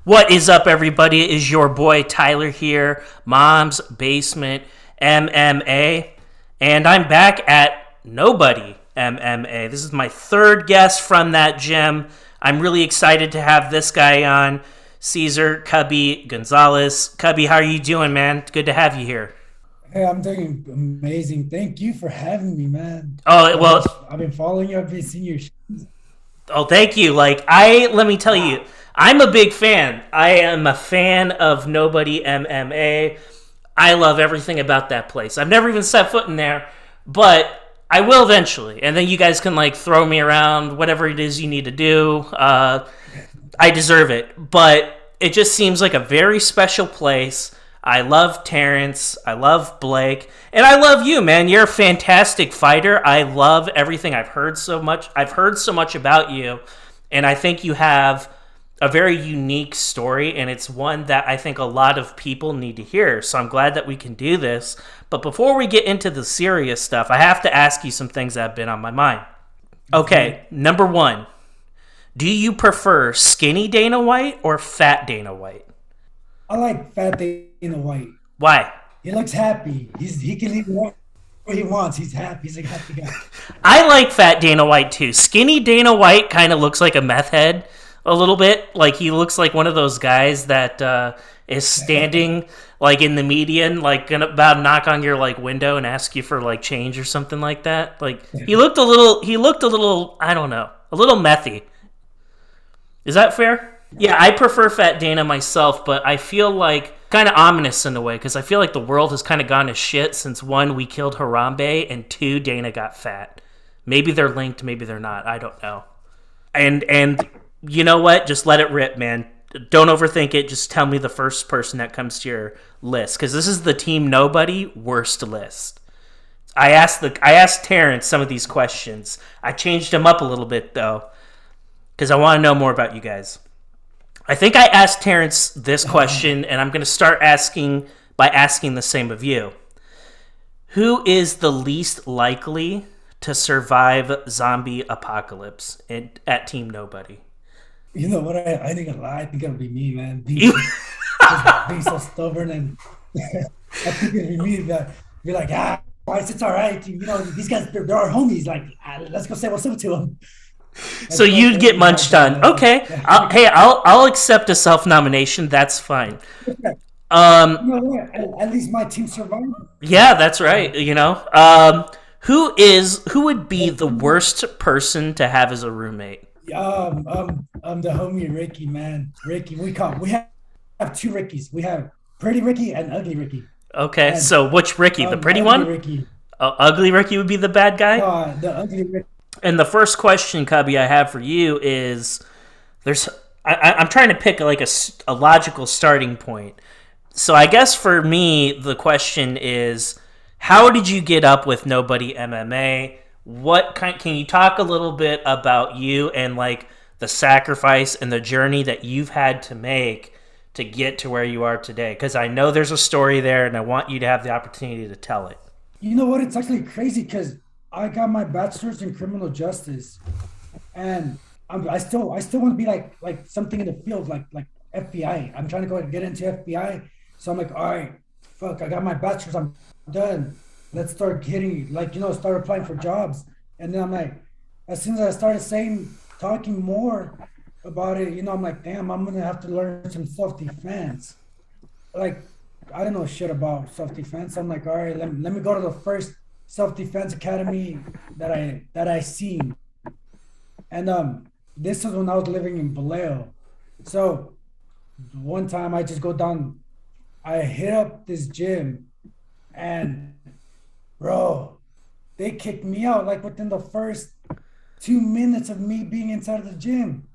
What is up, everybody? It is your boy Tyler here, Mom's Basement MMA, and I'm back at Nobody MMA. This is my third guest from that gym. I'm really excited to have this guy on, Cesar, Cubby, Gonzalez. Cubby, how are you doing, man? It's good to have you here. Hey, I'm doing amazing. Thank you for having me, man. Oh I've been well, I've been following you. I've been seeing your. oh, thank you. Let me tell you, I'm a big fan. I am a fan of Nobody MMA. I love everything about that place. I've never even set foot in there, but I will eventually. And then you guys can like throw me around, whatever it is you need to do. I deserve it. But it just seems like a very special place. I love Terrence. I love Blake. And I love you, man. You're a fantastic fighter. I love everything I've heard so much. I've heard so much about you. And I think you have a very unique story. And it's one that I think a lot of people need to hear. So I'm glad that we can do this. But before we get into the serious stuff, I have to ask you some things that have been on my mind. Okay, number one. Do you prefer skinny Dana White or fat Dana White? I like Fat Dana White. Why? He looks happy. He can eat whatever he wants. He's happy. He's a happy guy. I like fat Dana White too. Skinny Dana White kind of looks like a meth head a little bit. Like he looks like one of those guys that is standing like in the median, like gonna about knock on your like window and ask you for like change or something like that. Like he looked a little, I don't know, a little methy. Is that fair? Yeah, I prefer Fat Dana myself, but I feel like kind of ominous in a way because I feel like the world has kind of gone to shit since one, we killed Harambe, and two, Dana got fat. Maybe they're linked, maybe they're not. I don't know. And you know what? Just let it rip, man. Don't overthink it. Just tell me the first person that comes to your list because this is the Team Nobody worst list. I asked Terrence some of these questions. I changed them up a little bit though because I want to know more about you guys. I think I asked Terrence this question, and I'm going to start asking by asking the same of you. Who is the least likely to survive zombie apocalypse at Team Nobody? You know what? I think a lot. I think it'll be me, man. You, Being so stubborn, and I think it'll be me that be like, it's all right. You know, these guys, they're our homies. Like, let's go say what's up to them. so That's what you'd that'll get be my munched goal, on. man. Okay, I'll accept a self nomination. That's fine. You know what? At least my team survived. Yeah, that's right. You know, who would be the worst person to have as a roommate? The homie Ricky, man. Ricky, we have two Rickies. We have Pretty Ricky and Ugly Ricky. Okay, And so which Ricky? The pretty Ugly one? Ricky, Ugly Ricky would be the bad guy. the Ugly Ricky. And the first question, Cubby, I have for you is there's I'm trying to pick like a logical starting point. So I guess for me, the question is, how did you get up with Nobody MMA? What kind? Can you talk a little bit about you and like the sacrifice and the journey that you've had to make to get to where you are today? Because I know there's a story there, and I want you to have the opportunity to tell it. You know what? It's actually crazy because I got my bachelor's in criminal justice, and I still want to be like something in the field like FBI. I'm trying to go and get into FBI. So I'm like, all right, fuck, I got my bachelor's, I'm done. Let's start hitting start applying for jobs. And then I'm like, as soon as I started talking more about it, I'm like, damn, I'm gonna have to learn some self-defense. Like, I don't know shit about self-defense. I'm like, all right, let me go to the first self-defense academy that I seen. And this was when I was living in Vallejo. So one time I just go down, I hit up this gym, and bro, they kicked me out like within the first 2 minutes of me being inside of the gym.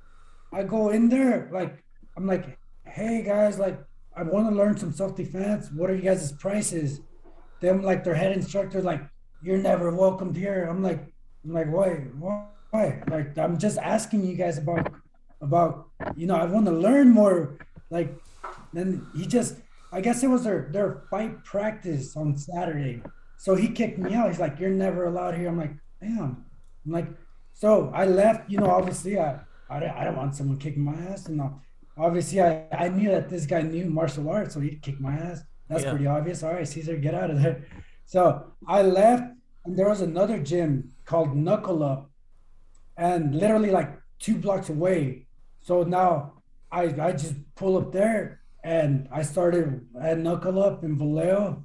I go in there, like, I'm like, hey guys, like, I want to learn some self-defense. What are you guys' prices? Them, like, their head instructor, like, you're never welcomed here. I'm like, why? Like, I'm just asking you guys about, I want to learn more. Like, then I guess it was their fight practice on Saturday. So he kicked me out. He's like, you're never allowed here. I'm like, damn. I'm like, so I left, obviously I don't want someone kicking my ass. And obviously I knew that this guy knew martial arts, so he'd kick my ass. That's Yeah. pretty obvious. All right, Cesar, get out of there. So I left, and there was another gym called Knuckle Up, and literally like 2 blocks away. So now I just pull up there, and I started at Knuckle Up in Vallejo.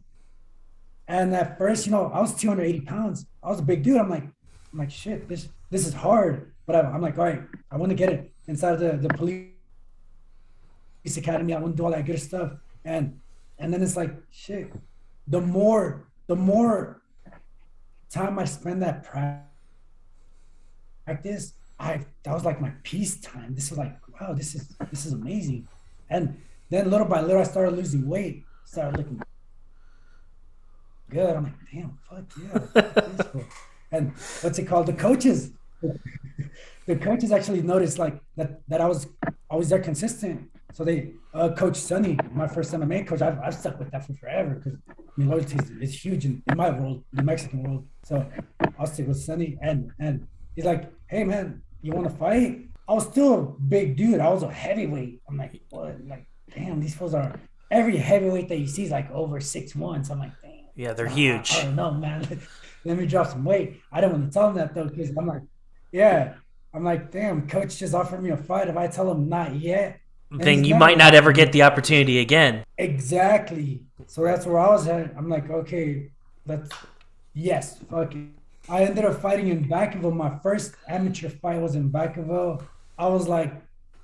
And at first, I was 280 pounds. I was a big dude. I'm like, shit, this is hard. But I'm like, all right, I want to get it inside of the police academy. I want to do all that good stuff. And then it's like, shit. The more time I spend that practice, that was like my peace time. This was like, wow, this is amazing. And then little by little, I started losing weight, started looking good. I'm like, damn, fuck yeah, fuck this fool. And what's it called? The coaches actually noticed like that I was always there consistent. So they Coach Sonny, my first MMA coach, I've stuck with that for forever because loyalty is huge in my world, the Mexican world. So I'll stick with Sonny, and he's like, hey man, you want to fight? I was still a big dude. I was a heavyweight. I'm like, what? Like, damn, these fools are every heavyweight that you see is like over 6'1". So I'm like, damn. Yeah, they're I huge. don't know, man. Let me drop some weight. I don't want to tell him that though, because I'm like, yeah. I'm like, damn, coach just offered me a fight. If I tell him not yet, and Then he's you never might not offered ever me get a the fight. opportunity again. Exactly. So that's where I was at. I'm like, okay, let's yes, fuck it. I ended up fighting in Vacaville. My first amateur fight was in Vacaville. I was like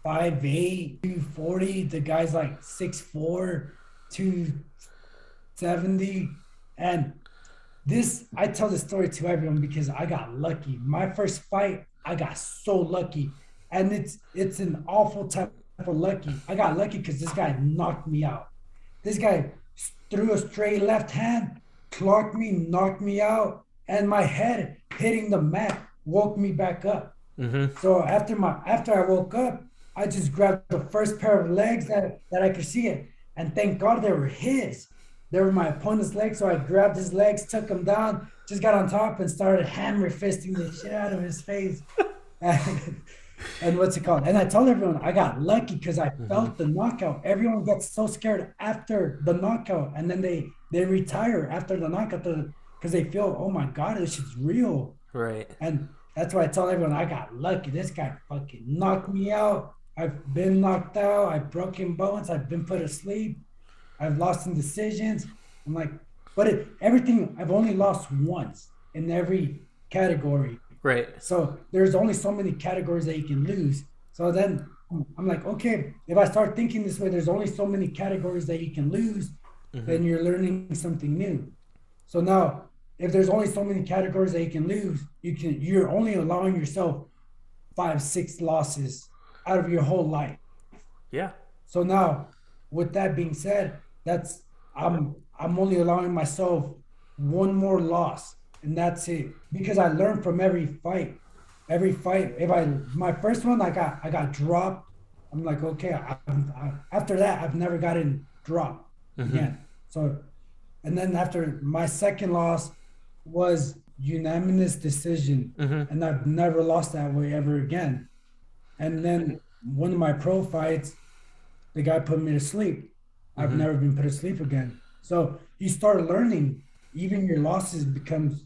5'8", 240. The guy's like 6'4", 270. And this, I tell this story to everyone because I got lucky. My first fight, I got so lucky. And it's an awful type of lucky. I got lucky because this guy knocked me out. This guy threw a straight left hand, clocked me, knocked me out, and my head hitting the mat woke me back up. Hmm. So after I woke up, I just grabbed the first pair of legs that I could see it, and thank God they were his. They were my opponent's legs, so I grabbed his legs, took him down, just got on top, and started hammer fisting the shit out of his face. And what's it called? And I told everyone I got lucky because I Hmm. felt the knockout. Everyone gets so scared after the knockout, and then they retire after the knockout because they feel, oh my god, this shit's real. Right. And that's why I tell everyone I got lucky. This guy fucking knocked me out. I've been knocked out. I've broken bones. I've been put asleep. I've lost in decisions. I'm like, but everything I've only lost once in every category. Right. So there's only so many categories that you can lose. So then I'm like, okay, if I start thinking this way, there's only so many categories that you can lose, Hmm. then you're learning something new. So now, if there's only so many categories that you can lose, you're only allowing yourself 5, 6 losses out of your whole life. Yeah. So now, with that being said, that's I'm only allowing myself one more loss, and that's it. Because I learned from every fight. Every fight, if I my first one, I got dropped. I'm like, okay. After that, I've never gotten dropped Hmm. again. So, and then after my second loss was unanimous decision, Hmm. and I've never lost that way ever again. And then one of my pro fights, the guy put me to sleep. I've Hmm. never been put to sleep again. So you start learning. Even your losses becomes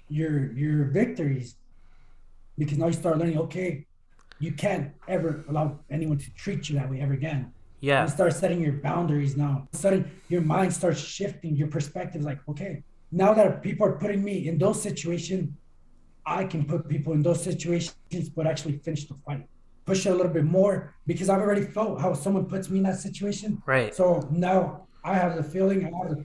your victories because now you start learning. Okay, you can't ever allow anyone to treat you that way ever again. You Yeah. start setting your boundaries now. Suddenly, your mind starts shifting. Your perspective is like, okay, now that people are putting me in those situations, I can put people in those situations, but actually finish the fight, push it a little bit more because I've already felt how someone puts me in that situation. Right. So now I have the feeling, I have the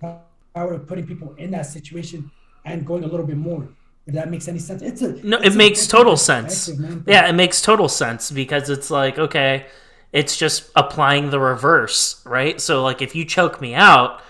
power of putting people in that situation and going a little bit more. If that makes any sense, it's a No, it it's a makes different total sense. perspective, man. Because Yeah, it makes total sense because it's like, okay, it's just applying the reverse, right? So, like, if you choke me out,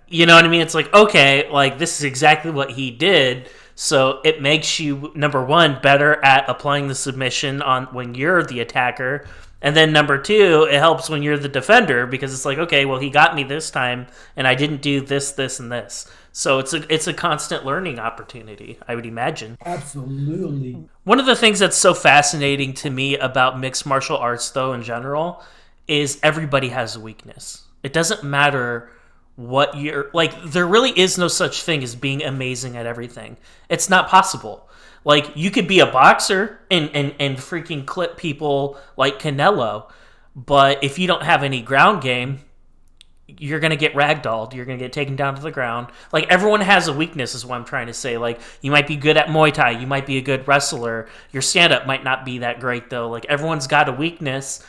you know what I mean? It's like, okay, like, this is exactly what he did. So it makes you, number one, better at applying the submission on when you're the attacker. And then number two, it helps when you're the defender because it's like, okay, well, he got me this time and I didn't do this, this, and this. So it's a constant learning opportunity, I would imagine. absolutely. One of the things that's so fascinating to me about mixed martial arts, though, in general, is everybody has a weakness. It doesn't matter what you're like. There really is no such thing as being amazing at everything. It's not possible. Like you could be a boxer and freaking clip people like Canelo, but if you don't have any ground game, you're gonna get ragdolled. You're gonna get taken down to the ground. Like everyone has a weakness, is what I'm trying to say. Like you might be good at Muay Thai, you might be a good wrestler. Your stand up might not be that great though. Like everyone's got a weakness,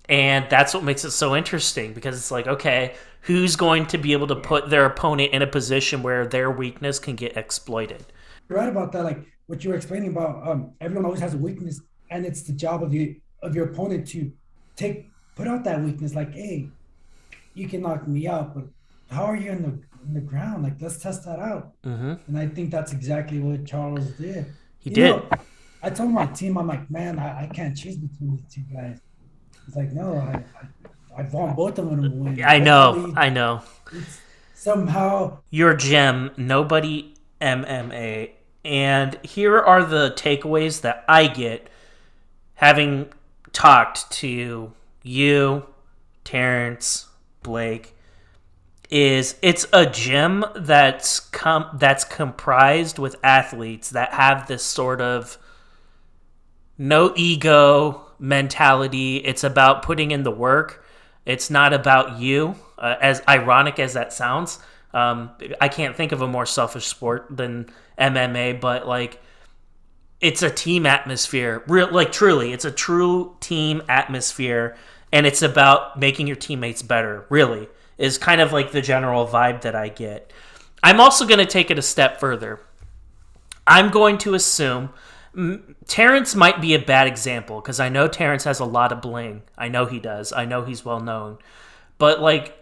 and that's what makes it so interesting because it's like, okay, who's going to be able to put their opponent in a position where their weakness can get exploited? You're right about that. Like what you were explaining about everyone always has a weakness, and it's the job of your opponent to put out that weakness. Like, hey, you can knock me out, but how are you in the ground? Like, let's test that out. Mm-hmm. And I think that's exactly what Charles did. He You did. know, I told my team, I'm like, man, I can't choose between these two guys. It's like, no, I want both of them to win. I know. Hopefully, I know. it's somehow. Your gem, Nobody MMA. And here are the takeaways that I get having talked to you, Terrence, Blake, is it's a gym that's comprised with athletes that have this sort of no ego mentality. It's about putting in the work. It's not about you. As ironic as that sounds, I can't think of a more selfish sport than MMA. But like, it's a team atmosphere. Like truly, it's a true team atmosphere, and it's about making your teammates better. Really, is kind of like the general vibe that I get. I'm also going to take it a step further. I'm going to assume Terrence might be a bad example because I know Terrence has a lot of bling. I know he does. I know he's well known. But like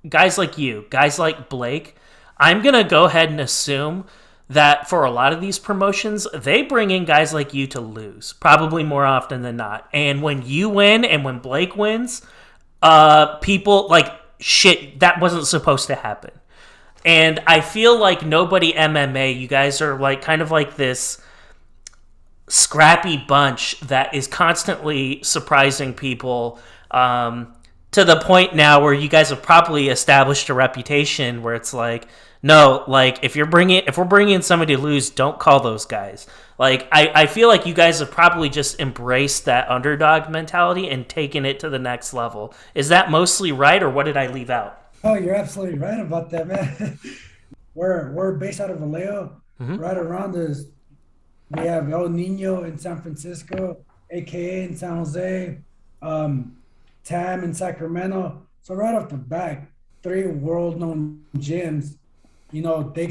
guys like you, guys like Blake, I'm going to go ahead and assume that for a lot of these promotions, they bring in guys like you to lose, probably more often than not. And when you win and when Blake wins, people like, shit, that wasn't supposed to happen. And I feel like Nobody MMA, you guys are like kind of like this scrappy bunch that is constantly surprising people, to the point now where you guys have probably established a reputation where it's like, no, like if we're bringing in somebody to lose, don't call those guys. Like I feel like you guys have probably just embraced that underdog mentality and taken it to the next level. Is that mostly right, or what did I leave out? Oh, you're absolutely right about that, man. We're based out of Vallejo, Mm-hmm. right around us. We have El Nino in San Francisco, AKA in San Jose, um, TAM in Sacramento. So right off the bat, three world-known gyms. They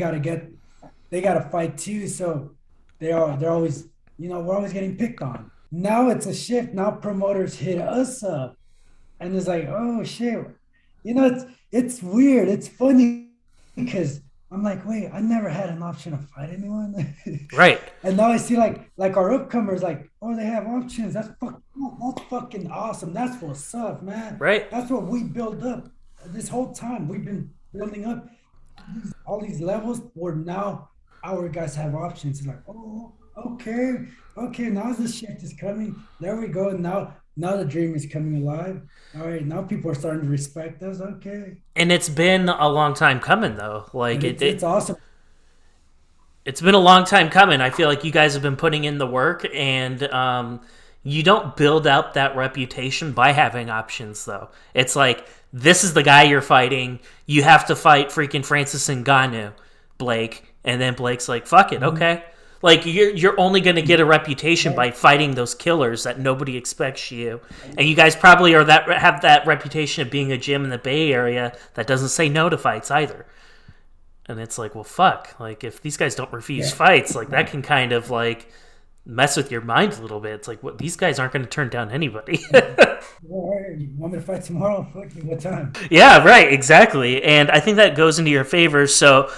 gotta fight too. So they're always, we're always getting picked on. Now it's a shift. Now promoters hit us up, and it's like, oh shit, it's weird. It's funny because I'm like, wait, I never had an option to fight anyone. Right, And now I see like our upcomers, like, oh, they have options. That's fucking awesome. That's what's up, man. right. That's what we built up this whole time. We've been building up all these levels where now our guys have options. It's like, oh, okay, okay. Now the shift is coming. There we go. Now the dream is coming alive. All right, now people are starting to respect us. Okay, And it's been a long time coming, though. Like and it's awesome. it's been a long time coming. I feel like you guys have been putting in the work, and you don't build up that reputation by having options, though. It's like, this is the guy you're fighting. You have to fight freaking Francis Ngannou, Blake. And then Blake's like, fuck it, okay. Like, you're only going to get a reputation by fighting those killers that nobody expects you. And you guys probably have that reputation of being a gym in the Bay Area that doesn't say no to fights either. And it's like, well, fuck. Like, if these guys don't refuse fights, like, that can kind of, like, mess with your mind a little bit. It's like, what, these guys aren't going to turn down anybody. All right, you want me to fight tomorrow? Fuck you. What time? Yeah, right, exactly. And I think that goes into your favor. So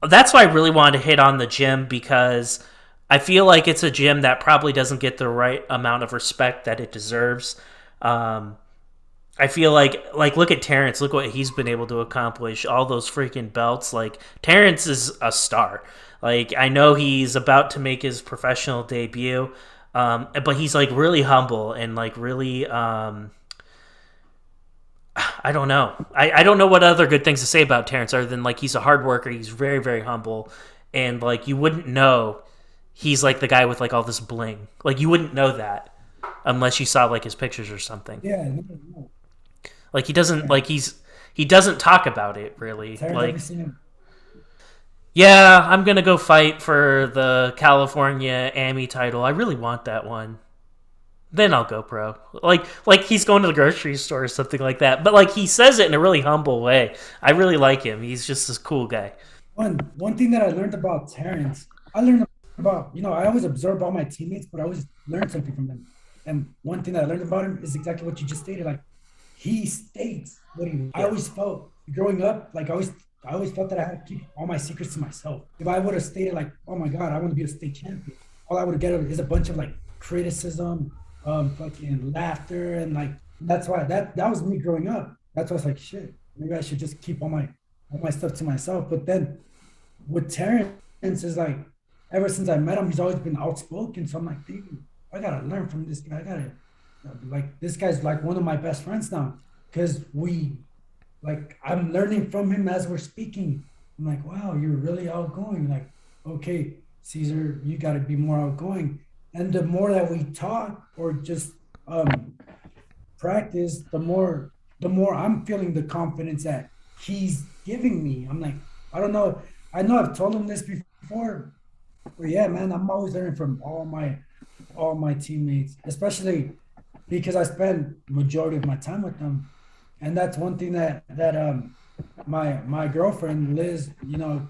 that's why I really wanted to hit on the gym, because I feel like it's a gym that probably doesn't get the right amount of respect that it deserves. I feel like look at Terrence. Look what he's been able to accomplish. All those freaking belts. Like, Terrence is a star. Like, I know he's about to make his professional debut, but he's like really humble and like really I don't know. I don't know what other good things to say about Terrence other than like he's a hard worker. He's very very humble, and like you wouldn't know he's like the guy with like all this bling. Like you wouldn't know that unless you saw like his pictures or something. Yeah, no, no. Like he doesn't Yeah. like he doesn't talk about it really. Terrence, have you Like seen him? yeah, I'm gonna go fight for the California AMI title. I really want that one. Then I'll go pro. Like he's going to the grocery store or something like that. But like he says it in a really humble way. I really like him. He's just this cool guy. One thing that I learned about Terrence, I learned about, I always observe all my teammates, but I always learn something from them. And one thing that I learned about him is exactly what you just stated. Like he states what he. I Yeah. always felt growing up, like I always felt that I had to keep all my secrets to myself. If I would have stated like, "Oh my God, I want to be a state champion," all I would get is a bunch of like criticism, fucking laughter, and like that's why that was me growing up. That's why I was like, shit, maybe I should just keep all my stuff to myself. But then with Terrence is like, ever since I met him, he's always been outspoken. So I'm like, dude, I gotta learn from this guy. I gotta like this guy's like one of my best friends now because I'm learning from him as we're speaking. I'm like, wow, you're really outgoing. Like, okay, Cesar, you got to be more outgoing. And the more that we talk or just practice, the more I'm feeling the confidence that he's giving me. I'm like, I don't know. I know I've told him this before, but yeah, man, I'm always learning from all my teammates, especially because I spend majority of my time with them. And that's one thing that my girlfriend Liz,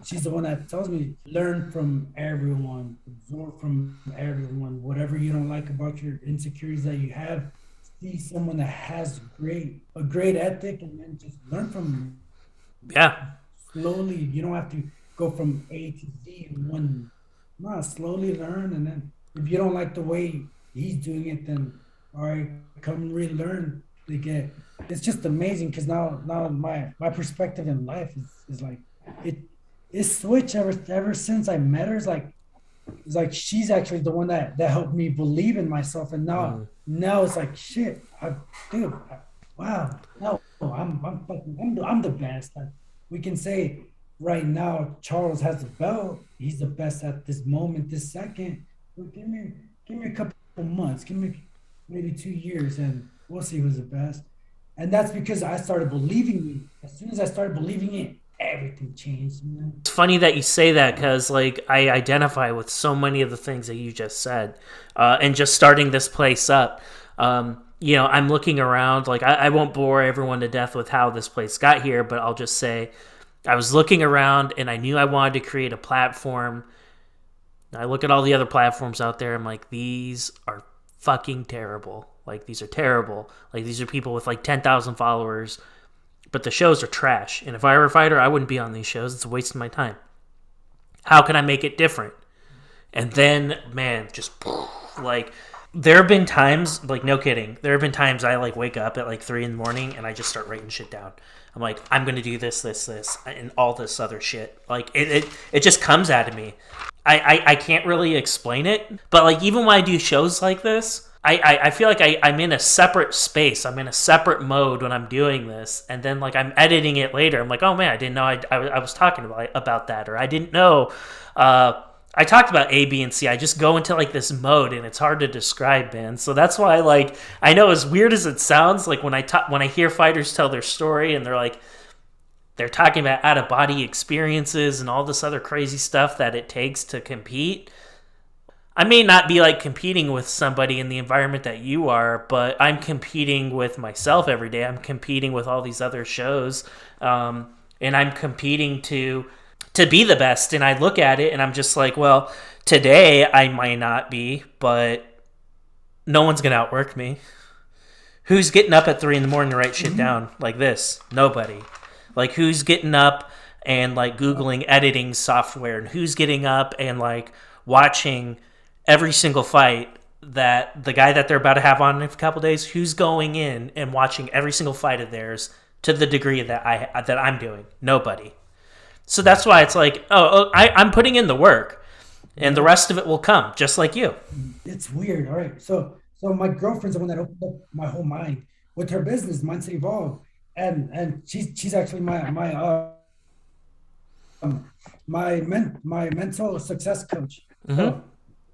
she's the one that tells me learn from everyone, absorb from everyone, whatever you don't like about your insecurities that you have, see someone that has a great ethic and then just learn from them Yeah. slowly. You don't have to go from A to Z in one. No, slowly learn, and then if you don't like the way he's doing it, then all right, come relearn. It's just amazing because now my perspective in life is like it it's switched ever since I met her. It's like she's actually the one that helped me believe in myself, and now Mm. now it's like shit, dude, wow, no, I'm the best. We can say right now Charles has the belt. He's the best at this moment, this second. But give me a couple months, give me maybe 2 years, and we'll see who's the best. And that's because I started believing me. As soon as I started believing it, everything changed, man. It's funny that you say that because like I identify with so many of the things that you just said, and just starting this place up. I'm looking around. Like I won't bore everyone to death with how this place got here, but I'll just say I was looking around and I knew I wanted to create a platform. I look at all the other platforms out there. I'm like, these are fucking terrible. Like these are terrible. Like these are people with like 10,000 followers, but the shows are trash. And if I were a fighter, I wouldn't be on these shows. It's a waste of my time. How can I make it different? And then, man, just like there have been times, like no kidding, there have been times I like wake up at like 3 in the morning and I just start writing shit down. I'm like, I'm gonna do this, and all this other shit. Like it just comes out of me. I can't really explain it, but like even when I do shows like this, I feel like I'm in a separate space. I'm in a separate mode when I'm doing this, and then like I'm editing it later. I'm like, oh man, I didn't know I was talking about that, or I didn't know. I talked about A, B, and C. I just go into like this mode, and it's hard to describe, man. So that's why, like, I know as weird as it sounds, like when I hear fighters tell their story, and they're talking about out of body experiences and all this other crazy stuff that it takes to compete. I may not be like competing with somebody in the environment that you are, but I'm competing with myself every day. I'm competing with all these other shows, and I'm competing to be the best. And I look at it and I'm just like, well, today I might not be, but no one's gonna outwork me. Who's getting up at 3 in the morning to write shit Mm-hmm. down like this? Nobody. Like who's getting up and like googling editing software, and who's getting up and like watching every single fight that the guy that they're about to have on in a couple days, who's going in and watching every single fight of theirs to the degree that I'm doing? Nobody. So that's why it's like, I'm putting in the work, and the Yeah, rest of it will come, just like you. it's weird. All right, so my girlfriend's the one that opened up my whole mind with her business, Mindset Evolve, and she's actually my mental success coach. Mm-hmm. So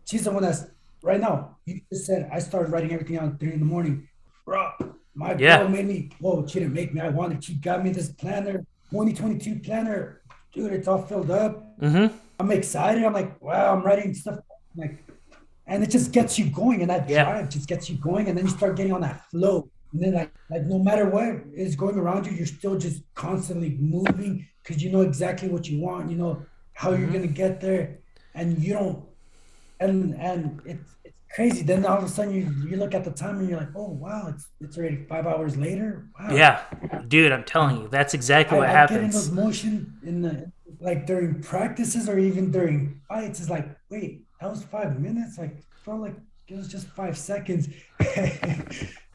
she's the one that's right now. You just said I started writing everything out at 3 in the morning. Bro, my Yeah. girl made me, whoa, she didn't make me. I wanted, she got me this planner, 2022 planner. Dude, it's all filled up. Mm-hmm. I'm excited. I'm like, wow, I'm writing stuff. Like, and it just gets you going, and that Yeah. drive just gets you going, and then you start getting on that flow. And then like no matter what is going around you, you're still just constantly moving because you know exactly what you want, you know how you're Mm-hmm. gonna get there, and you don't and it's crazy. Then all of a sudden you look at the time and you're like, oh wow, it's already 5 hours later. Wow. Yeah. Dude, I'm telling And you, that's exactly what I get in those happens. motion in the like during practices or even during fights. It's like, wait, that was 5 minutes. Like, felt like it was just 5 seconds.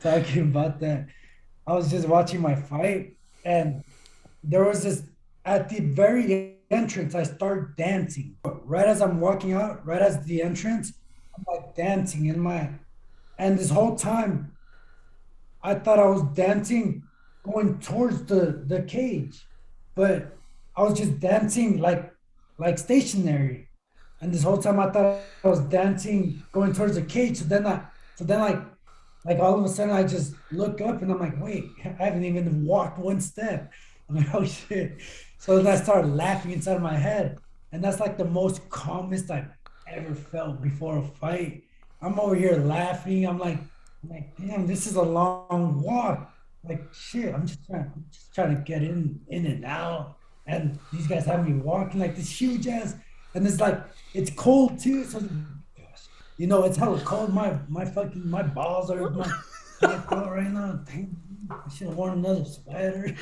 Talking about that, I was just watching my fight, and there was this at the very entrance. I start dancing right as I'm walking out. Right as the entrance, I'm like dancing in my, and this whole time I thought I was dancing going towards the cage, but I was just dancing like stationary. And this whole time I thought I was dancing going towards the cage. So then like all of a sudden I just look up and I'm like, wait, I haven't even walked one step. I'm like, oh shit. So then I started laughing inside of my head. And that's like the most calmest I've ever felt before a fight. I'm over here laughing. I'm like, damn, this is a long walk. Like shit, I'm just trying to get in and out. And these guys have me walking like this huge ass, and it's like it's cold too. So gosh, it's hella cold. My balls are my blacked out right now. Dang, I should have worn another sweater.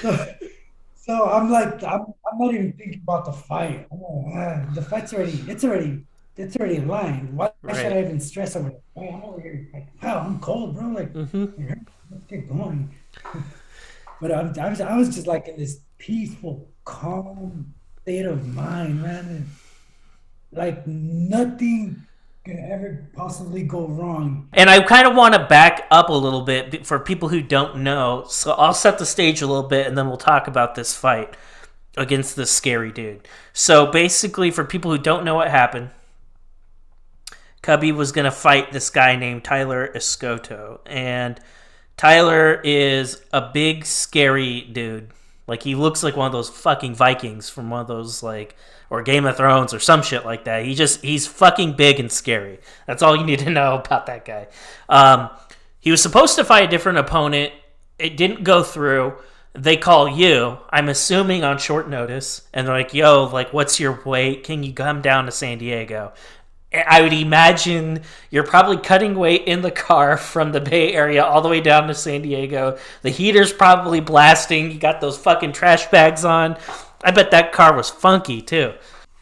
so, so I'm like, I'm not even thinking about the fight. I'm like, the fight's it's already in line. Why should Right. I even stress over it? I'm over here like, wow, I'm cold, bro. Like, Mm-hmm. let's get going. But I was just like in this peaceful, calm state of mind, man. And like nothing could ever possibly go wrong. And I kind of want to back up a little bit for people who don't know. So I'll set the stage a little bit and then we'll talk about this fight against this scary dude. So basically, for people who don't know what happened, Cubby was going to fight this guy named Tyler Escoto. And Tyler is a big, scary dude. Like, he looks like one of those fucking Vikings from one of those, like, or Game of Thrones or some shit like that. He's fucking big and scary. That's all you need to know about that guy. He was supposed to fight a different opponent. It didn't go through. They call you, I'm assuming on short notice, and they're like, yo, like, what's your weight? Can you come down to San Diego? I would imagine you're probably cutting weight in the car from the Bay Area all the way down to San Diego. The heater's probably blasting. You got those fucking trash bags on. I bet that car was funky too.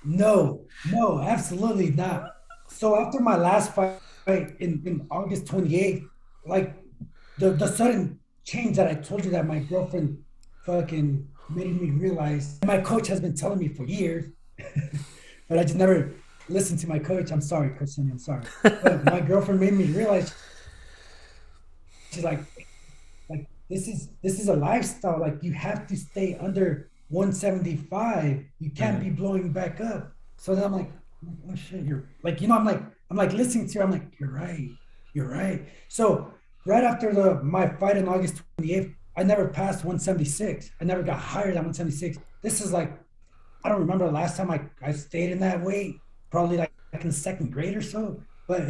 No, no, absolutely not. So after my last fight in August 28th, like the sudden change that I told you that my girlfriend fucking made me realize, my coach has been telling me for years, but I just never listened to my coach. I'm sorry, Coach Sonny, I'm sorry. But my girlfriend made me realize, she's like this is a lifestyle. Like you have to stay under 175. You can't Mm-hmm. be blowing back up. So then I'm like, oh shit, you're like, I'm like listening to her. I'm like, you're right. You're right. So right after my fight on August 28th, I never passed 176. I never got higher than 176. This is like, I don't remember the last time I stayed in that weight, probably like in the second grade or so. But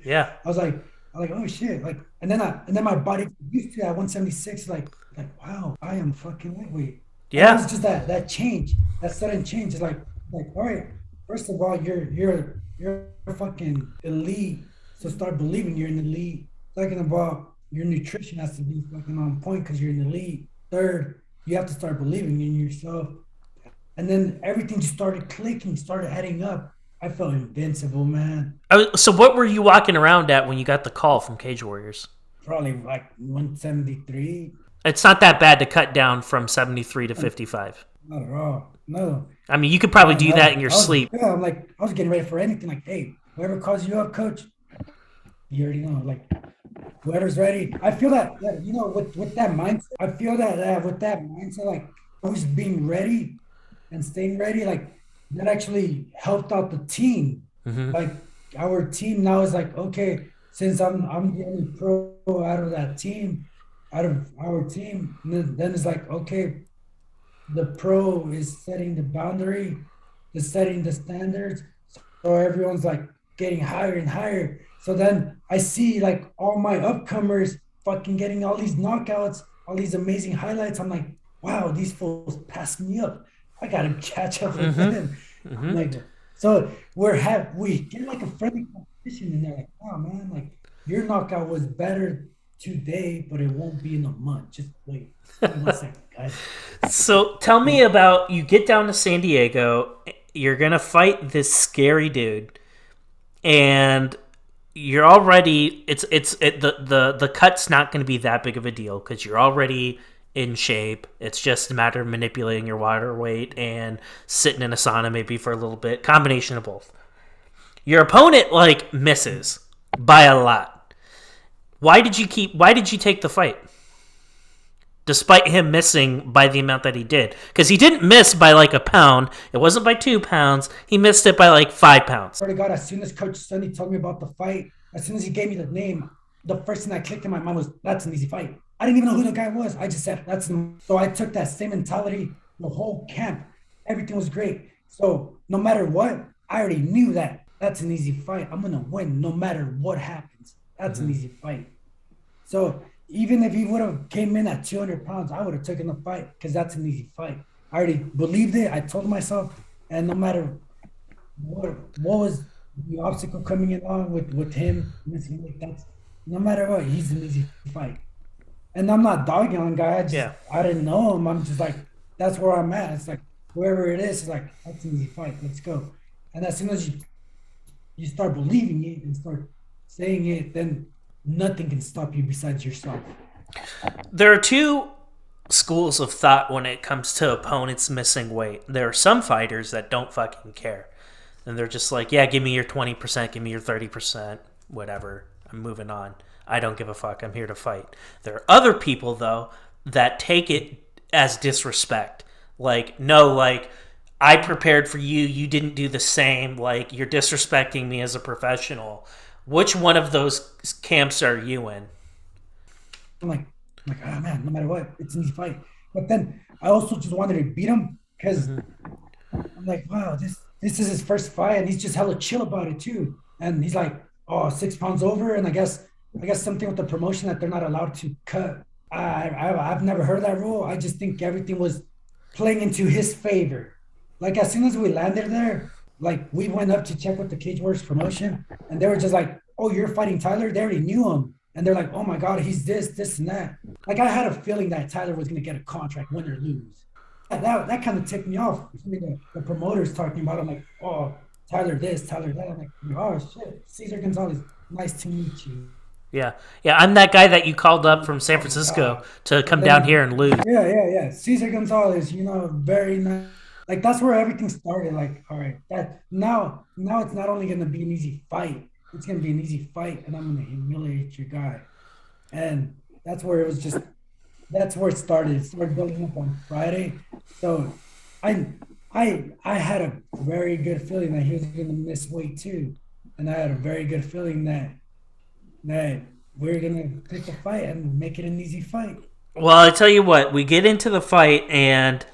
Yeah. I was like, oh shit. Like, and then my body used to that 176, like, wow, I am fucking lightweight. And it was Yeah. just that change, that sudden change. Is like, all right, first of all, you're fucking elite. So start believing you're an elite. Second of all, your nutrition has to be fucking on point because you're an elite. Third, you have to start believing in yourself. And then everything just started clicking, started adding up. I felt invincible, man. So what were you walking around at when you got the call from Cage Warriors? Probably like 173. It's not that bad to cut down from 73 to 55. Not at all. No. I mean, you could probably Man, do I that was, in your I was, sleep. yeah, I'm like, I was getting ready for anything. Like, hey, whoever calls you up, coach, you already know. Like, whoever's ready. I feel that you know, with that mindset, I feel that with that mindset, like always being ready and staying ready, like that actually helped out the team. Mm-hmm. Like our team now is like, okay, since I'm the only pro out of that team, out of our team, then it's like, okay, the pro is setting the boundary, is setting the standards. So everyone's like getting higher and higher. So then I see like all my upcomers fucking getting all these knockouts, all these amazing highlights. I'm like, wow, these fools passed me up. I gotta catch up with Mm-hmm. them. I'm Mm-hmm. like, so we get like a friendly competition, and they're like, oh man, like your knockout was better today, but it won't be in a month. Just wait. Give me 1 second, guys. So tell me about you get down to San Diego. You're gonna fight this scary dude, and you're already the cut's not going to be that big of a deal because you're already in shape. It's just a matter of manipulating your water weight and sitting in a sauna maybe for a little bit. Combination of both. Your opponent like misses by a lot. Why did you take the fight? Despite him missing by the amount that he did. Because he didn't miss by like a pound. It wasn't by 2 pounds. He missed it by like 5 pounds. Swear to God, as soon as Coach Sonny told me about the fight, as soon as he gave me the name, the first thing that clicked in my mind was, that's an easy fight. I didn't even know who the guy was. I just said, that's an... So I took that same mentality the whole camp. Everything was great. So no matter what, I already knew that that's an easy fight. I'm going to win no matter what happens. That's an Mm-hmm. easy fight. So even if he would have came in at 200 pounds, I would have taken the fight because that's an easy fight. I already believed it. I told myself, and no matter what was the obstacle coming along with him missing weight, that's no matter what, he's an easy fight. And I'm not dogging on guy. Yeah. I didn't know him. I'm just like, that's where I'm at. It's like whoever it is, it's like that's an easy fight. Let's go. And as soon as you start believing it and start saying it, then nothing can stop you besides yourself. There are two schools of thought when it comes to opponents missing weight. There are some fighters that don't fucking care. And they're just like, yeah, give me your 20%, give me your 30%, whatever. I'm moving on. I don't give a fuck. I'm here to fight. There are other people, though, that take it as disrespect. Like, no, like, I prepared for you. You didn't do the same. Like, you're disrespecting me as a professional. Which one of those camps are you in? I'm like, oh man, no matter what, it's an easy fight. But then I also just wanted to beat him because Mm-hmm. I'm like, wow, this is his first fight, and he's just hella chill about it too. And he's like, oh, 6 pounds over, and I guess something with the promotion that they're not allowed to cut. I've never heard that rule. I just think everything was playing into his favor. Like as soon as we landed there, like we went up to check with the Cage Warriors promotion, and they were just like, "Oh, you're fighting Tyler." They already knew him, and they're like, "Oh my God, he's this, and that." Like I had a feeling that Tyler was gonna get a contract, win or lose. That kind of ticked me off. The promoters talking about, I'm like, "Oh, Tyler this, Tyler that." I'm like, "Oh shit, Cesar Gonzalez, nice to meet you." Yeah. Yeah, I'm that guy that you called up from San Oh my Francisco God. to And come down then, here and lose. yeah. Cesar Gonzalez, very nice. Like that's where everything started. Like, all right, that now it's not only gonna be an easy fight, it's gonna be an easy fight, and I'm gonna humiliate your guy. And that's where it was just that's where it started. It started building up on Friday. So I I had a very good feeling that he was gonna miss weight too. And I had a very good feeling that we're gonna pick a fight and make it an easy fight. Well, I tell you what, we get into the fight, and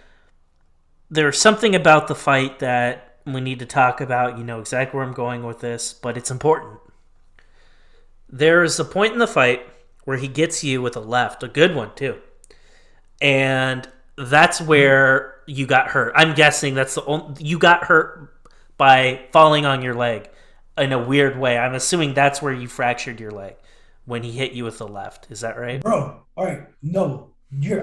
there's something about the fight that we need to talk about. You know exactly where I'm going with this, but it's important. There's a point in the fight where he gets you with a left, a good one too. And that's where you got hurt. I'm guessing that's the only, you got hurt by falling on your leg in a weird way. I'm assuming that's where you fractured your leg when he hit you with the left. Is that right? Bro, all right, no,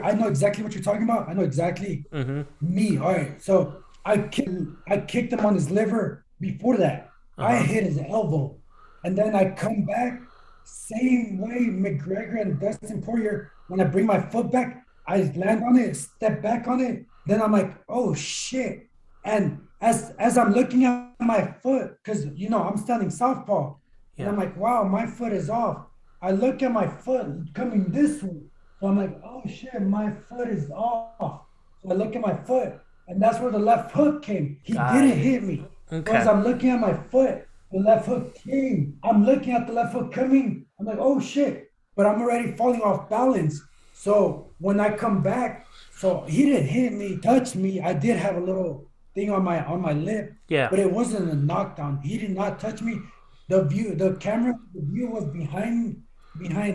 I know exactly what you're talking about. I know exactly Mm-hmm. me. All right, so I kicked him on his liver before that. Uh I huh. hit his elbow, and then I come back same way McGregor and Dustin Poirier. When I bring my foot back, I land on it, step back on it. Then I'm like, oh shit! And as I'm looking at my foot, because I'm standing southpaw, and Yeah. I'm like, wow, my foot is off. I look at my foot coming this way. So I'm like, oh shit, my foot is off. So I look at my foot, and that's where the left hook came. He didn't I hit me. So as okay. I'm looking at my foot, the left hook came. I'm looking at the left hook coming. I'm like, oh shit. But I'm already falling off balance. So when I come back, so he didn't hit me, touch me. I did have a little thing on my lip, Yeah. but it wasn't a knockdown. He did not touch me. The view was behind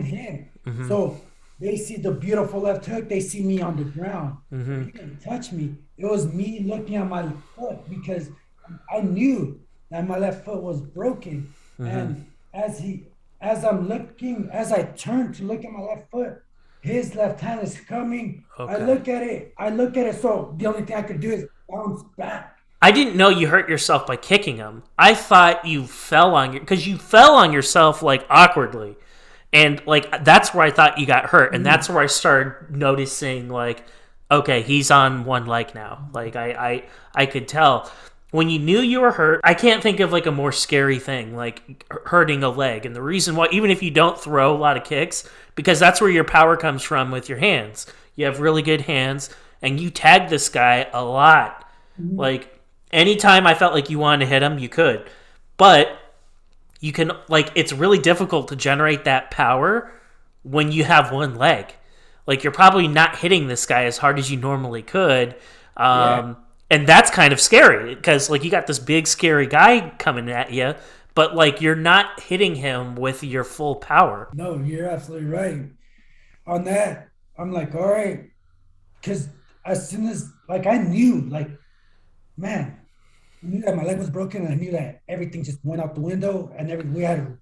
him. So they see the beautiful left hook. They see me on the ground. So he didn't touch me. It was me looking at my foot because I knew that my left foot was broken. And as I turn to look at my left foot, his left hand is coming. Okay. I look at it. So the only thing I could do is bounce back. I didn't know you hurt yourself by kicking him. I thought you fell on your because you fell on yourself like awkwardly, and like that's where I thought you got hurt, and that's Mm, where I started noticing like, okay, he's on one leg now. Like I could tell when you knew you were hurt. I can't think of like a more scary thing like hurting a leg, and the reason why, even if you don't throw a lot of kicks, because that's where your power comes from with your hands. You have really good hands, and you tag this guy a lot. mm. Like anytime I felt like you wanted to hit him, you could. But you can like it's really difficult to generate that power when you have one leg. Like you're probably not hitting this guy as hard as you normally could. Yeah. And that's kind of scary because like you got this big scary guy coming at you, but like you're not hitting him with your full power. No, you're absolutely right. On that, I'm like, all right. Because as soon as, like, I knew, like, man, I knew that my leg was broken, and I knew that everything just went out the window, and we had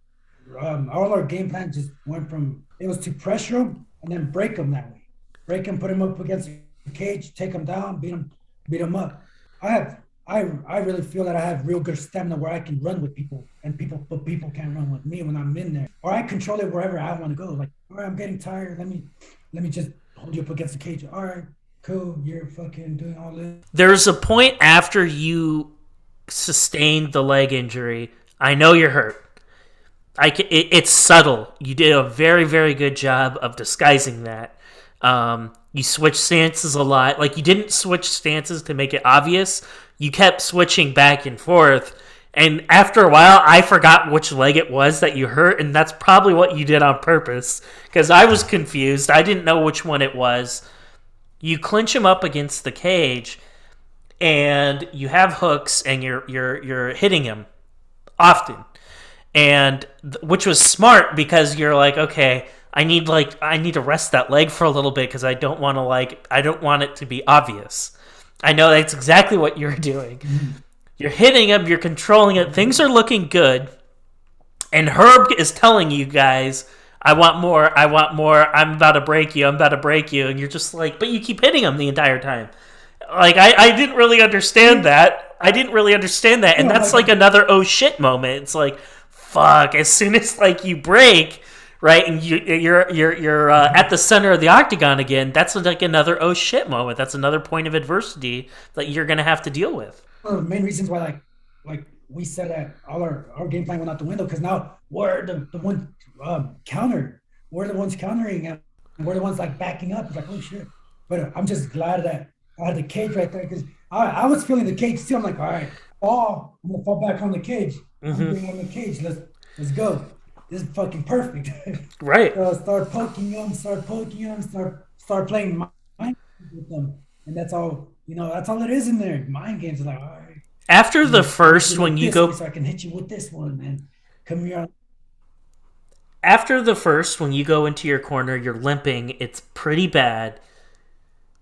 all our game plan just went from it was to pressure him and then break him that way, break him, put him up against the cage, take him down, beat him up. I really feel that I have real good stamina where I can run with people, and people can't run with me when I'm in there, or I control it wherever I want to go. Like, all right, I'm getting tired. Let me just hold you up against the cage. All right, cool. You're fucking doing all this. There's a point after you sustained the leg injury. I know you're hurt. It's subtle. You did a very, very good job of disguising that. You switched stances a lot. Like you didn't switch stances to make it obvious. You kept switching back and forth. And after a while, I forgot which leg it was that you hurt, and that's probably what you did on purpose. Because I was confused. I didn't know which one it was. You clinch him up against the cage, and you have hooks, and you're hitting him often, and which was smart because you're like, okay, I need to rest that leg for a little bit because I don't want it to be obvious. I know that's exactly what you're doing. You're hitting him, you're controlling it. Things are looking good, and Herb is telling you guys, I want more, I want more. I'm about to break you. I'm about to break you, and you're just like, but you keep hitting him the entire time. Like I didn't really understand that. I didn't really understand that, and No, that's like like another oh shit moment. It's like, fuck. As soon as like you break, right, and you're at the center of the octagon again. That's like another oh shit moment. That's another point of adversity that you're gonna have to deal with. one of the main reasons why like we said that all our game plan went out the window because now we're the one counter. We're the ones countering, and we're the ones like backing up. It's like, oh shit. But I'm just glad that I had the cage right there because I was feeling the cage too. I'm like, all right, I'm gonna fall back on the cage. I'm Mm-hmm. being on the cage. Let's go. This is fucking perfect. Right. So start playing mind games with them, and that's all. That's all it is in there. Mind games. Are like, all right, After the make you first, when look you this way go so I can hit you with this one, man. Come here. after the first, when you go into your corner, you're limping. It's pretty bad.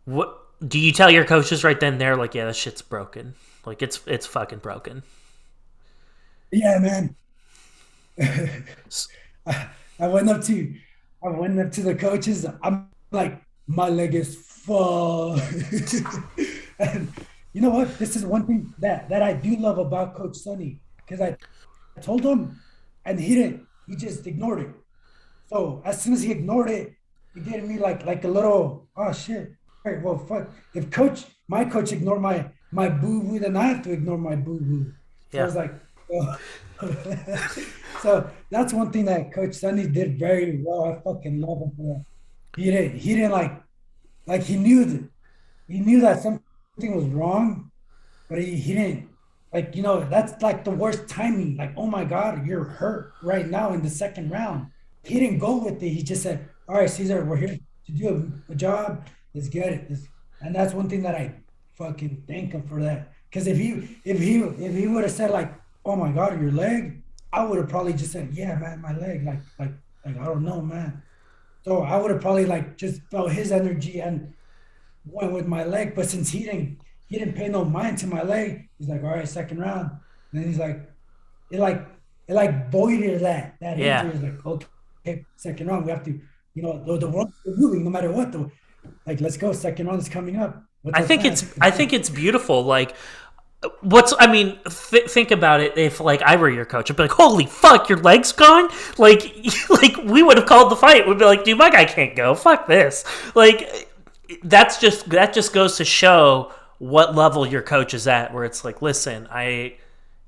What do you tell your coaches right then and there? Like, yeah, that shit's broken. Like, it's fucking broken. Yeah, man. I went up to the coaches. I'm like, my leg is full. And you know what? This is one thing that I do love about Coach Sonny because I told him, and he didn't. He just ignored it. So as soon as he ignored it, he gave me like a little, oh shit. All right, well, fuck. If my coach ignored my boo boo, then I have to ignore my boo boo. So I Yeah. was like, oh. So that's one thing that Coach Sunny did very well. I fucking love him for that. He didn't like he knew that something was wrong, but he didn't like, that's like the worst timing. Like, oh my God, you're hurt right now in the second round. He didn't go with it. He just said, all right, Cesar, we're here to do a job. Let's get it. And that's one thing that I fucking thank him for that. Because if he would have said like, oh my God, your leg, I would have probably just said, yeah, man, my leg. Like I don't know, man. So I would have probably like just felt his energy and went with my leg. But since he didn't pay no mind to my leg, he's like, all right, second round. And then he's like, it like it like voided that Yeah. injury. It's like, okay, second round, we have to, the world's moving no matter what. Like, let's go. Second round is coming up. What's our plan? I think it's beautiful. Like, think about it. If like I were your coach, I'd be like, "Holy fuck, your leg's gone!" Like, like we would have called the fight. We'd be like, "Dude, my guy can't go. Fuck this." Like, that just goes to show what level your coach is at. Where it's like, listen,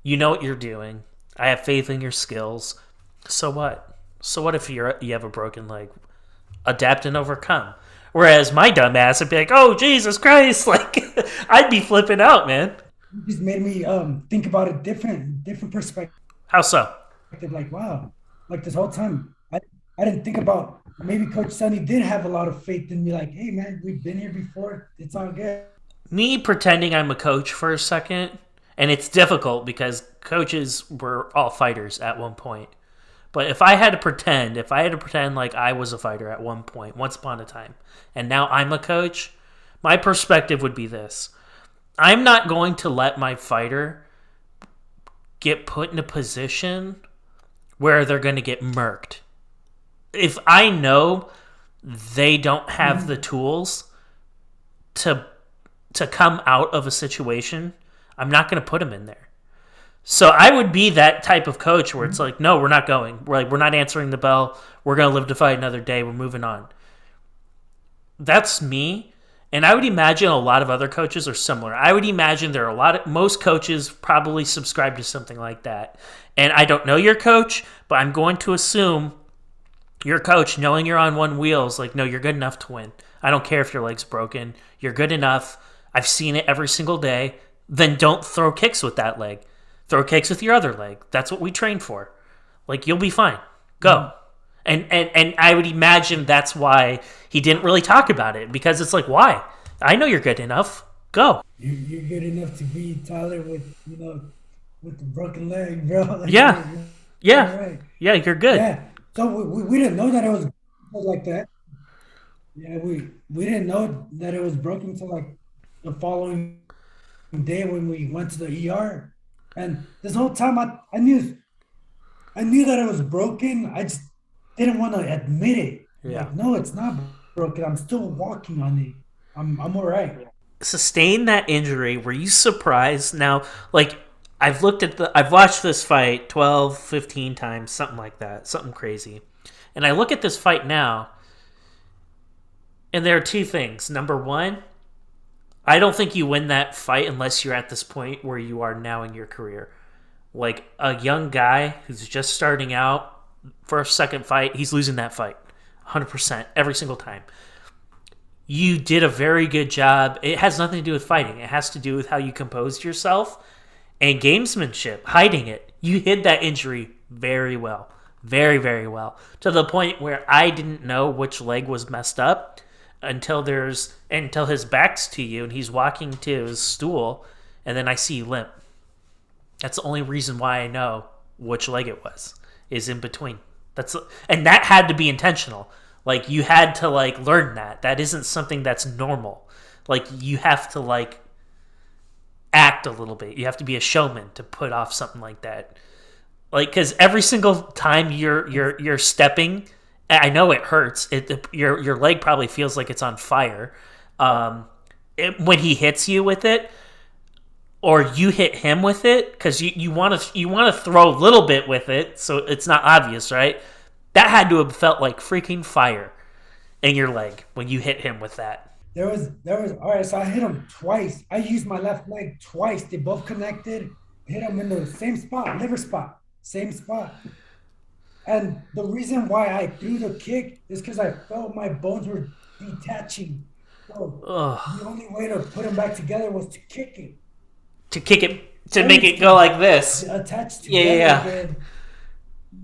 you know what you're doing. I have faith in your skills. So what? So what if you have a broken leg? Adapt and overcome. Whereas my dumb ass would be like, "Oh Jesus Christ!" Like, I'd be flipping out, man. It just made me think about a different perspective. How so? Like, wow, like this whole time, I didn't think about maybe Coach Sonny did have a lot of faith in me. Like, hey man, we've been here before. It's all good. Me pretending I'm a coach for a second, and it's difficult because coaches were all fighters at one point. But if I had to pretend like I was a fighter at one point, once upon a time, and now I'm a coach, my perspective would be this. I'm not going to let my fighter get put in a position where they're going to get murked. If I know they don't have the tools to come out of a situation, I'm not going to put them in there. So I would be that type of coach where it's like, no, we're not going. We're not answering the bell. We're going to live to fight another day. We're moving on. That's me. And I would imagine a lot of other coaches are similar. I would imagine there are most coaches probably subscribe to something like that. And I don't know your coach, but I'm going to assume your coach, knowing you're on one wheel, is like, no, you're good enough to win. I don't care if your leg's broken. You're good enough. I've seen it every single day. Then don't throw kicks with that leg. Throw kicks with your other leg. That's what we train for. Like, you'll be fine. Go. And I would imagine that's why he didn't really talk about it, because it's like, why? I know you're good enough. Go. You're good enough to beat Tyler with the broken leg, bro. Like, Yeah. you're Yeah. right. Yeah, you're good. Yeah. So we didn't know that it was like that. Yeah, we didn't know that it was broken until like the following day when we went to the ER. And this whole time I knew that it was broken. I just didn't want to admit it. Yeah. Like, no, it's not broken. I'm still walking on it. I'm all right. Sustain that injury. Were you surprised? Now, like, I've watched this fight 12, 15 times, something like that, something crazy. And I look at this fight now, and there are two things. Number one, I don't think you win that fight unless you're at this point where you are now in your career. Like, a young guy who's just starting out, first, second fight, he's losing that fight. 100%, every single time. You did a very good job. It has nothing to do with fighting. It has to do with how you composed yourself and gamesmanship, hiding it. You hid that injury very well. Very, very well. To the point where I didn't know which leg was messed up until his back's to you and he's walking to his stool, and then I see you limp. That's the only reason why I know which leg it was, is in between. And that had to be intentional. Like, you had to like learn that. That isn't something that's normal. Like, you have to like act a little bit. You have to be a showman to put off something like that. Like, because every single time you're stepping, I know it hurts. Your leg probably feels like it's on fire. When he hits you with it, or you hit him with it, because you want to throw a little bit with it, so it's not obvious, right? That had to have felt like freaking fire in your leg when you hit him with that. There was all right. So I hit him twice. I used my left leg twice. They both connected. Hit him in the same spot, liver spot. same spot. And the reason why I threw the kick is because I felt my bones were detaching. So the Ugh. only way to put them back together was to kick it. To kick The it, to make joints it go could like this. attach Yeah, yeah, together yeah. again.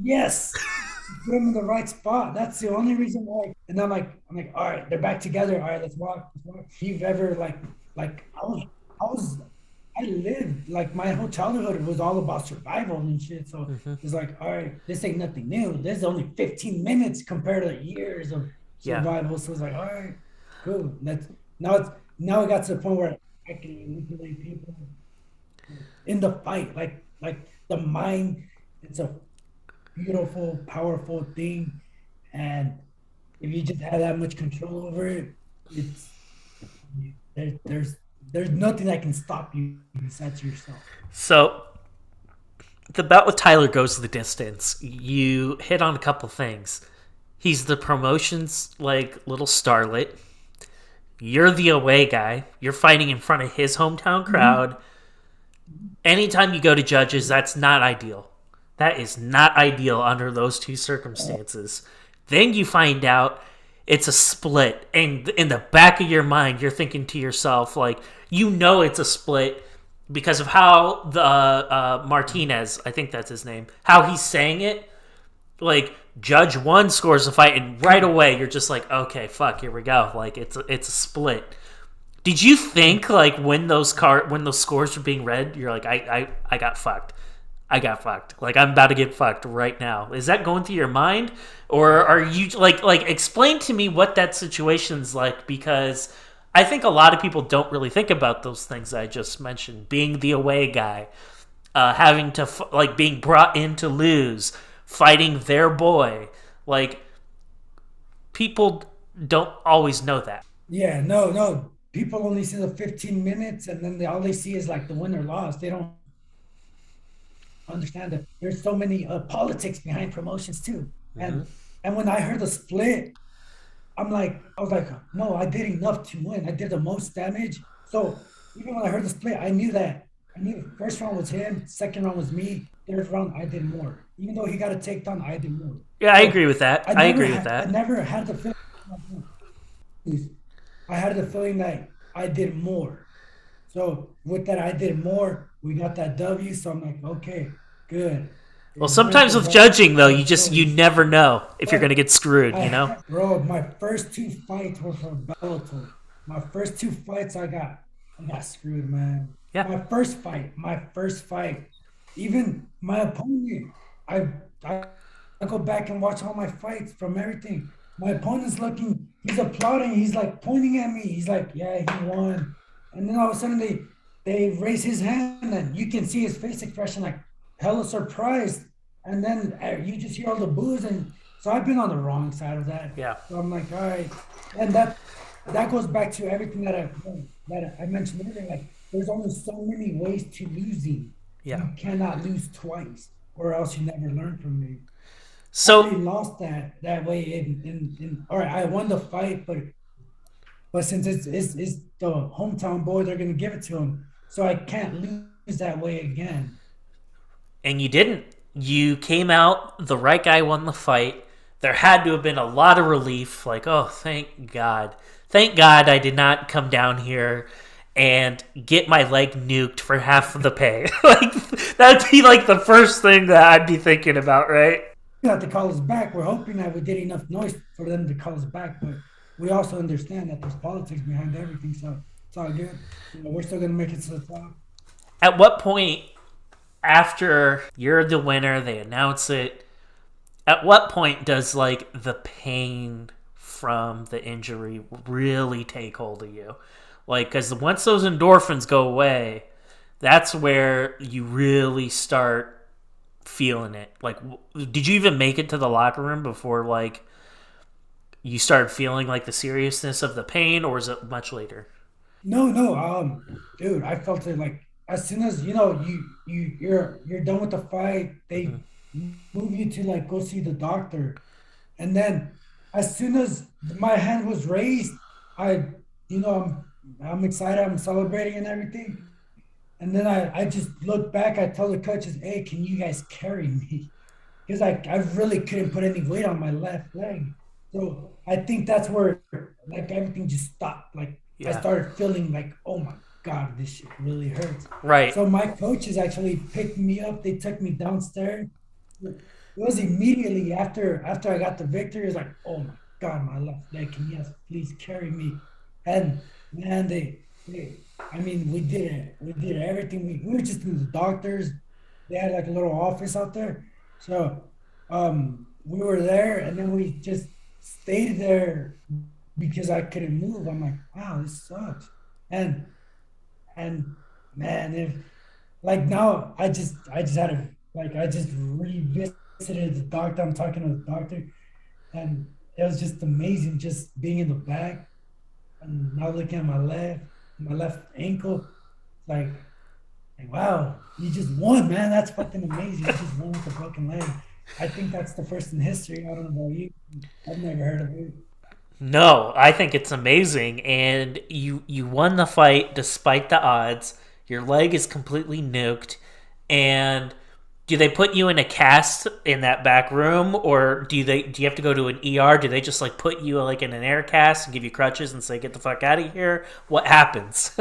Yes, put them in the right spot. That's the only reason why. And I'm like, all right, they're back together. All right, let's walk. Let's walk. If you've ever like I was, I lived like my whole childhood was all about survival and shit. So it's like, all right, this ain't nothing new. This is only 15 minutes compared to years of Yeah. survival. So it's like, all right, cool. Now it got to the point where I can manipulate people in the fight. Like the mind, it's a beautiful, powerful thing. And if you just have that much control over it, it's there, there's nothing that can stop you besides yourself. So the bout with Tyler goes the distance. You hit on a couple things. He's the promotion's like little starlet. You're the away guy. You're fighting in front of his hometown Mm-hmm. crowd. Anytime you go to judges, that's not ideal. That is not ideal under those two circumstances. Then you find out it's a split, and in the back of your mind, you're thinking to yourself, like, you know, it's a split because of how the Martinez, I think that's his name, how he's saying it. Like, Judge one scores the fight, and right away, you're just like, okay, fuck, here we go. Like, it's a split. Did you think like when those scores were being read, you're like, I got fucked. I got fucked. Like I'm about to get fucked right now. Is that going through your mind, or are you like explain to me what that situation's like? Because I think a lot of people don't really think about those things I just mentioned. Being the away guy, having to like being brought in to lose, fighting their boy. Like people don't always know that. Yeah, no. People only see the 15 minutes and then all they see is like the win or loss. They don't understand that there's so many politics behind promotions too. Mm-hmm. And when I heard the split, I was like, no, I did enough to win. I did the most damage. So even when I heard the split, I knew the first round was him, second round was me, third round I did more. Even though he got a takedown, I did more. Yeah, I agree So with that. I agree with I that. never had the feeling. I had the feeling that I did more. So with that, I did more. We got that W. So I'm like, okay, good. Well, It went sometimes the with right judging though, you choice. never know if you're gonna But get screwed. You know? bro, my first two fights were for Bellator. My first two fights, I got screwed, man. Yeah. My first fight. Even my opponent, I, I, I go back and watch all my fights from everything. My opponent's looking, he's applauding, he's like pointing at me. He's like, yeah, he won. And then all of a sudden they raise his hand and you can see his face expression like hella surprised. And then you just hear all the boos, and so I've been on the wrong side of that. Yeah. So I'm like, all right, and that goes back to everything that I mentioned earlier. Like, there's only so many ways to losing. Yeah. You cannot lose twice, or else you never learn from it. I already So lost that way in all right, I won the fight, but since it's the hometown boy, they're gonna give it to him, so I can't lose that way again. and you didn't. You came out. The right guy won the fight. There had to have been a lot of relief. Like, oh, thank God. Thank God I did not come down here and get my leg nuked for half of the pay. Like that'd be like the first thing that I'd be thinking about, right? Have to call us back. We're hoping that we did enough noise for them to call us back, but we also understand that there's politics behind everything, so it's all good. We're still gonna make it to the top. At what point after you're the winner, they announce it. At what point does like the pain from the injury really take hold of you? Like, because once those endorphins go away, that's where you really start feeling it. Like, did you even make it to the locker room before like you started feeling like the seriousness of the pain, or was it much later? No. Dude, I felt it like as soon as you're done with the fight, Mm-hmm. they move you to like go see the doctor, and then as soon as my hand was raised, I I'm excited, I'm celebrating and everything. And then I just look back. I tell the coaches, "Hey, can you guys carry me?" Because I really couldn't put any weight on my left leg. So I think that's where like everything just stopped. Like I Yeah. started feeling like, oh my God, this shit really hurts. Right. So my coaches actually picked me up. They took me downstairs. It was immediately after I got the victory. It was like, oh my God, my left leg. Can you guys please carry me? And man, they I mean, we did it. We did everything. We were just in the doctors. They had like a little office out there. So we were there and then we just stayed there because I couldn't move. I'm like, wow, this sucks. And and man, if like now I just had to like I just revisited the doctor. I'm talking to the doctor and it was just amazing just being in the back and now looking at my left ankle, like wow, you just won, man. That's fucking amazing. You just won with a broken leg. I think that's the first in history. I don't know about you. I've never heard of it. No, I think it's amazing, and you won the fight despite the odds. Your leg is completely nuked, and do they put you in a cast in that back room, or do you have to go to an ER? Do they just like put you like in an air cast and give you crutches and say get the fuck out of here? What happens?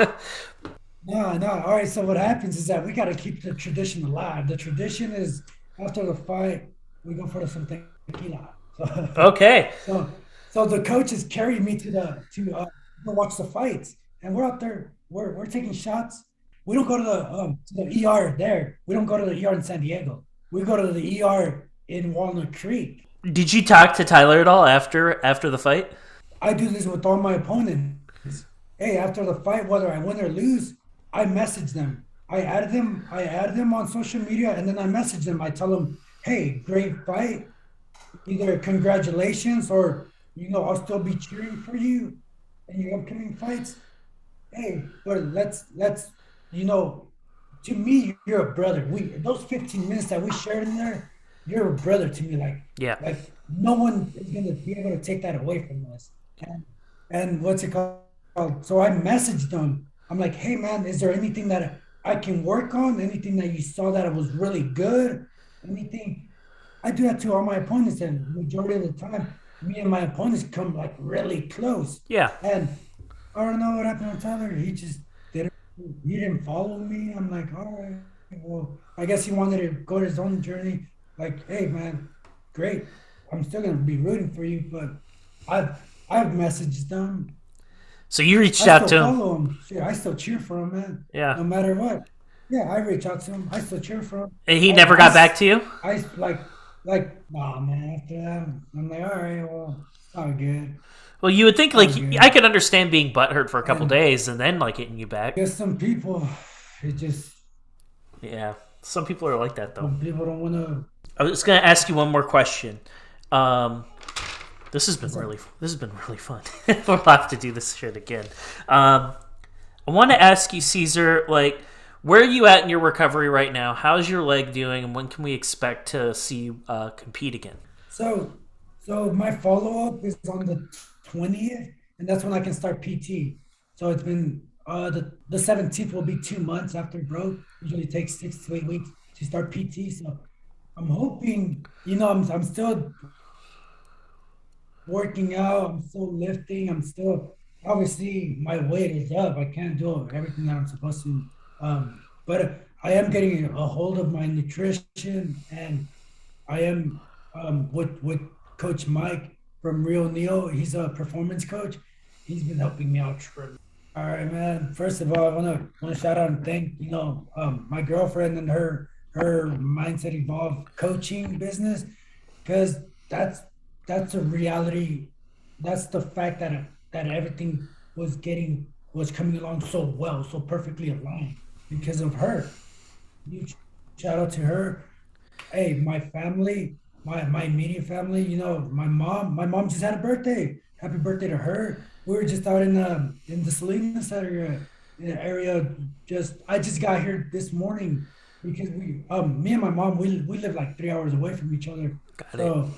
No, no. All right. So what happens is that we got to keep the tradition alive. The tradition is after the fight, we go for some tequila. So, Okay. so the coaches carry me to go watch the fights, and we're out there. We're taking shots. We don't go to the ER there. We don't go to the ER in San Diego. We go to the ER in Walnut Creek. Did you talk to Tyler at all after the fight? I do this with all my opponents. Hey, after the fight, whether I win or lose, I message them. I add them on social media, and then I message them. I tell them, "Hey, great fight! Either congratulations or I'll still be cheering for you in your upcoming fights. Hey, but let's you know, to me, you're a brother. We those 15 minutes that we shared in there, you're a brother to me. Yeah. Like no one is gonna be able to take that away from us. And what's it called? So I messaged them. I'm like, hey man, is there anything that I can work on? Anything that you saw that was really good? Anything? I do that to all my opponents, and majority of the time, me and my opponents come like really close. Yeah. And I don't know what happened to Tyler. He just didn't. He didn't follow me. I'm like, all right, well, I guess he wanted to go his own journey. Like, hey man, great. I'm still gonna be rooting for you, but I've I've messaged them. So you reached I out still to him. follow him. Shit, I still cheer for him, man. Yeah. No matter what. Yeah, I reach out to him. I still cheer for him. And he I, never I, got back to you? I nah, man. After that, I'm like, all right, well, it's all good. Well, you would think All like I good. could understand being butthurt for a couple And days and then like hitting you back. there's some people, it just Yeah. Some people are like that though. some people don't want to. I was gonna ask you one more question. Um, What's up? this has been really fun. We'll have to do this shit again. Um, I want to ask you, Caesar, like, where are you at in your recovery right now? How's your leg doing, and when can we expect to see you compete again? So, so my follow up is on the 20th, and that's when I can start PT. So it's been the 17th will be 2 months after growth. Usually takes 6 to 8 weeks to start PT. So I'm hoping, I'm still working out. I'm still lifting. I'm still obviously my weight is up. I can't do everything that I'm supposed to. But I am getting a hold of my nutrition, and I am with Coach Mike from Real Neo. He's a performance coach. He's been helping me out tremendously. All right, man. First of all, I wanna shout out and thank my girlfriend and her mindset evolved coaching business, because that's that's a reality. That's the fact that everything was coming along so well, so perfectly aligned because of her. Huge shout out to her. Hey, my family, my immediate family, my mom just had a birthday. Happy birthday to her. We were just out in the Salinas area. Just I just got here this morning because me and my mom, we live like 3 hours away from each other. Got it. So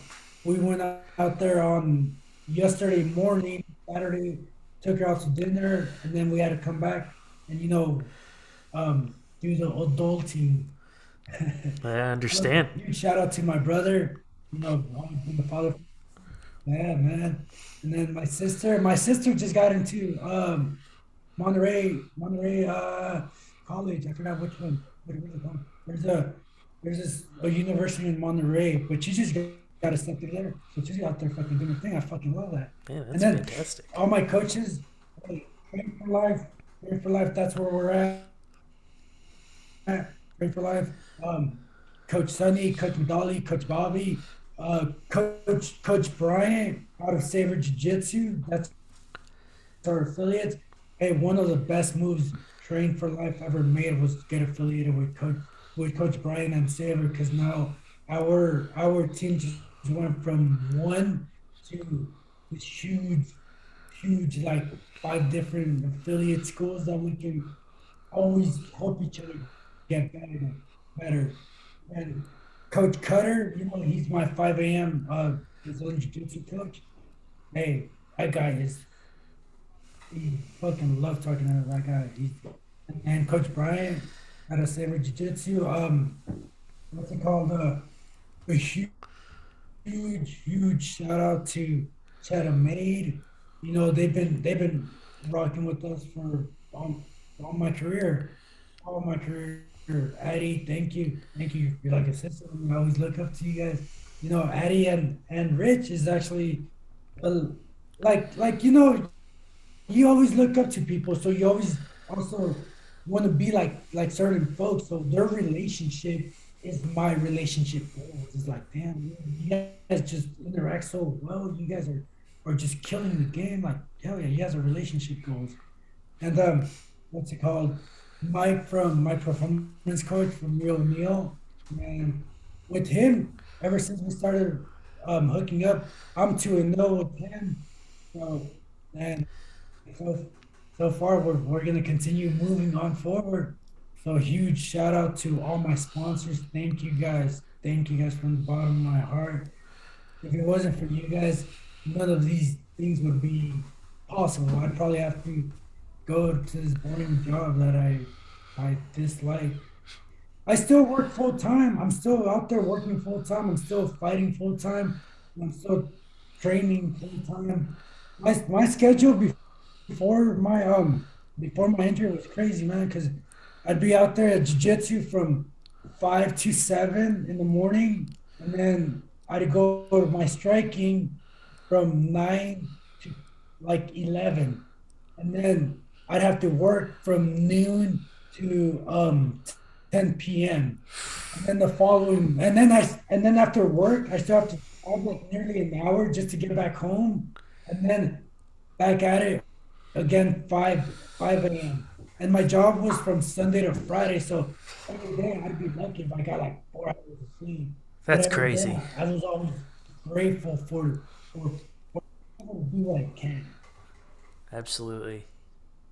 we went out there on yesterday morning, Saturday, took her out to dinner, and then we had to come back. And um do the adulting. I understand. Huge shout out to my brother. Always been the father. Yeah, man. And then my sister just got into Monterey College. I forgot which one. What was it called? There's a university in Monterey, but she just got accepted there. So she's out there fucking doing her thing. I fucking love that. Man, And that's then fantastic. all my coaches, hey, train for life, train for life. That's where we're at. Train for life. Um, Coach Sonny, Coach Medali, Coach Bobby, Coach Bryant out of Saber Jiu Jitsu. That's our affiliates. Hey, one of the best moves Train for Life ever made was to get affiliated with Coach Brian and Saver, because now our team just went from one to this huge like five different affiliate schools that we can always help each other get better. And Coach Cutter, he's my 5 a.m. Brazilian Jiu-Jitsu coach. Hey, that guy is he fucking love talking to that guy. And Coach Bryant out of Saber Jiu Jitsu. What's it called? A huge shout out to Cheddar Made. They've been rocking with us for all my career, all my career. Addie, thank you. You're like a sister. I always look up to you guys. Addie and Rich is actually uh, you always look up to people, so you always also want to be like certain folks. So their relationship is my relationship goals. It's like, damn, you guys just interact so well. You guys are just killing the game. Like, hell yeah, you guys are relationship goals. And what's it called? Mike from my performance coach from Real Neil, and with him, ever since we started hooking up, I'm 2-0 with him. So and so so far we're gonna continue moving on forward. So huge shout out to all my sponsors. Thank you guys. Thank you guys from the bottom of my heart. If it wasn't for you guys, none of these things would be possible. I'd probably have to go to this boring job that I dislike. I still work full time. I'm still out there working full time. I'm still fighting full time. I'm still training full time. My schedule before my injury was crazy, man, because I'd be out there at jiu-jitsu from 5 to 7 in the morning, and then I'd go to my striking from 9 to like 11, and then I'd have to work from noon to 10 p.m. And then the following, and then after work, I still have to travel like nearly an hour just to get back home, and then back at it again 5 a.m. And my job was from Sunday to Friday, so every day I'd be lucky if I got like 4 hours of sleep. But That's every day crazy. I was always grateful for able to do what I can. Absolutely.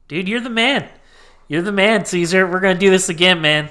Dude, you're the man. You're the man, Caesar. We're going to do this again, man.